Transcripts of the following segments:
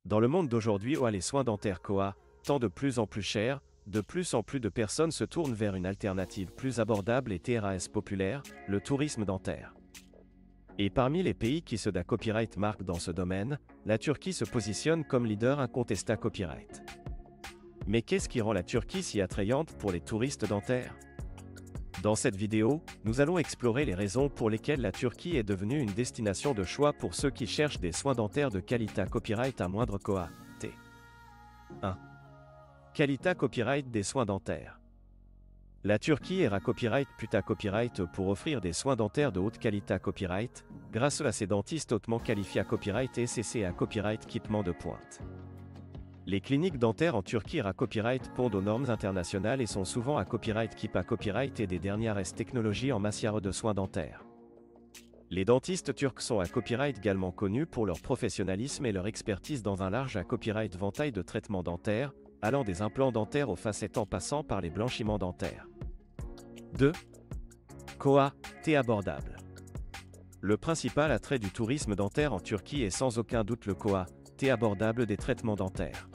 Dans le monde d'aujourd'hui, les soins dentaires Koa, tant de plus en plus chers, de plus en plus de personnes se tournent vers une alternative plus abordable et TRAS populaire, le tourisme dentaire. Et parmi les pays qui se da copyright marque dans ce domaine, la Turquie se positionne comme leader incontesté copyright. Mais qu'est-ce qui rend la Turquie si attrayante pour les touristes dentaires? Dans cette vidéo, nous allons explorer les raisons pour lesquelles la Turquie est devenue une destination de choix pour ceux qui cherchent des soins dentaires de qualité copyright à moindre coût. 1. Qualité copyright des soins dentaires. La Turquie era copyright puta copyright pour offrir des soins dentaires de haute qualité copyright, grâce à ses dentistes hautement qualifiés à copyright et CC à copyright équipement de pointe. Les cliniques dentaires en Turquie à copyright pondent aux normes internationales et sont souvent à copyright keep à copyright et des dernières technologies en matière de soins dentaires. Les dentistes turcs sont à copyright également connus pour leur professionnalisme et leur expertise dans un large à copyright ventail de traitements dentaires, allant des implants dentaires aux facettes en passant par les blanchiments dentaires. 2. Koa, T abordable. Le principal attrait du tourisme dentaire en Turquie est sans aucun doute le Koa, T abordable des traitements dentaires.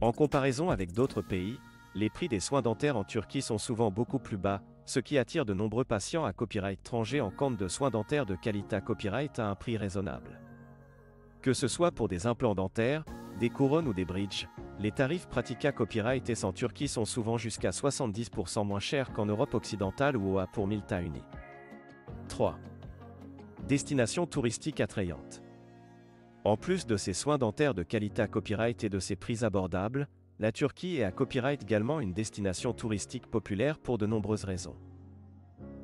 En comparaison avec d'autres pays, les prix des soins dentaires en Turquie sont souvent beaucoup plus bas, ce qui attire de nombreux patients à copyright étranger en quête de soins dentaires de qualité copyright à un prix raisonnable. Que ce soit pour des implants dentaires, des couronnes ou des bridges, les tarifs pratiqués à copyright en Turquie sont souvent jusqu'à 70% moins chers qu'en Europe occidentale ou OA pour 1000 tas unis. 3. Destination touristique attrayante. En plus de ses soins dentaires de qualité à copyright et de ses prix abordables, la Turquie est à copyright également une destination touristique populaire pour de nombreuses raisons.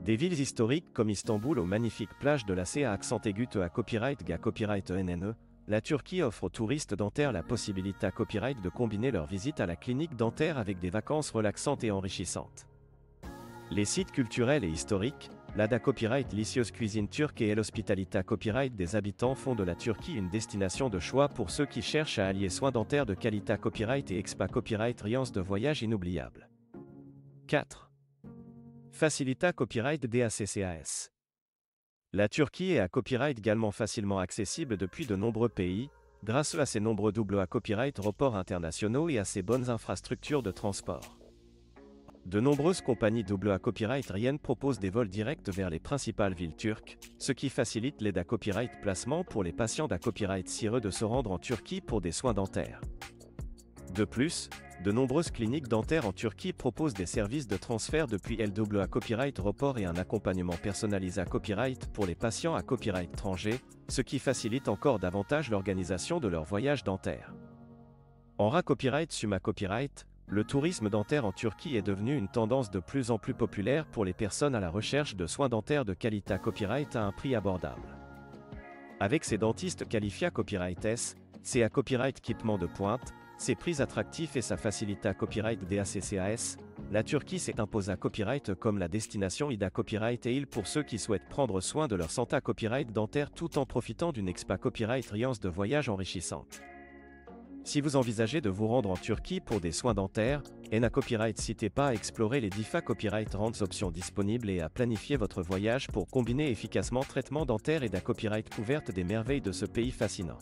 Des villes historiques comme Istanbul aux magnifiques plages de la C à accent aigu à copyright à copyright NNE, la Turquie offre aux touristes dentaires la possibilité à copyright de combiner leur visite à la clinique dentaire avec des vacances relaxantes et enrichissantes. Les sites culturels et historiques, l'Ada Copyright Licious Cuisine turque et l'Hospitalita Copyright des habitants font de la Turquie une destination de choix pour ceux qui cherchent à allier soins dentaires de qualité copyright et expa copyright riance de voyage inoubliable. 4. Facilita Copyright DACCAS. La Turquie est à copyright également facilement accessible depuis de nombreux pays, grâce à ses nombreux doubles à copyright reports internationaux et à ses bonnes infrastructures de transport. De nombreuses compagnies double à copyright aériennes proposent des vols directs vers les principales villes turques, ce qui facilite l'aide à copyright placement pour les patients d'à copyright sireux de se rendre en Turquie pour des soins dentaires. De plus, de nombreuses cliniques dentaires en Turquie proposent des services de transfert depuis LW à copyright report et un accompagnement personnalisé à copyright pour les patients à copyright étranger, ce qui facilite encore davantage l'organisation de leur voyage dentaire. En ra copyright summa copyright, le tourisme dentaire en Turquie est devenu une tendance de plus en plus populaire pour les personnes à la recherche de soins dentaires de qualité copyright à un prix abordable. Avec ses dentistes qualifiés à copyright S, ses à copyright équipement de pointe, ses prix attractifs et sa facilité à copyright DACCAS, la Turquie s'est imposée à copyright comme la destination IDA copyright et pour ceux qui souhaitent prendre soin de leur santé à copyright dentaire tout en profitant d'une expa copyright riance de voyage enrichissante. Si vous envisagez de vous rendre en Turquie pour des soins dentaires, NA Copyright n'hésitez pas à explorer les DIFA Copyright Rents options disponibles et à planifier votre voyage pour combiner efficacement traitement dentaire et DA Copyright couverte des merveilles de ce pays fascinant.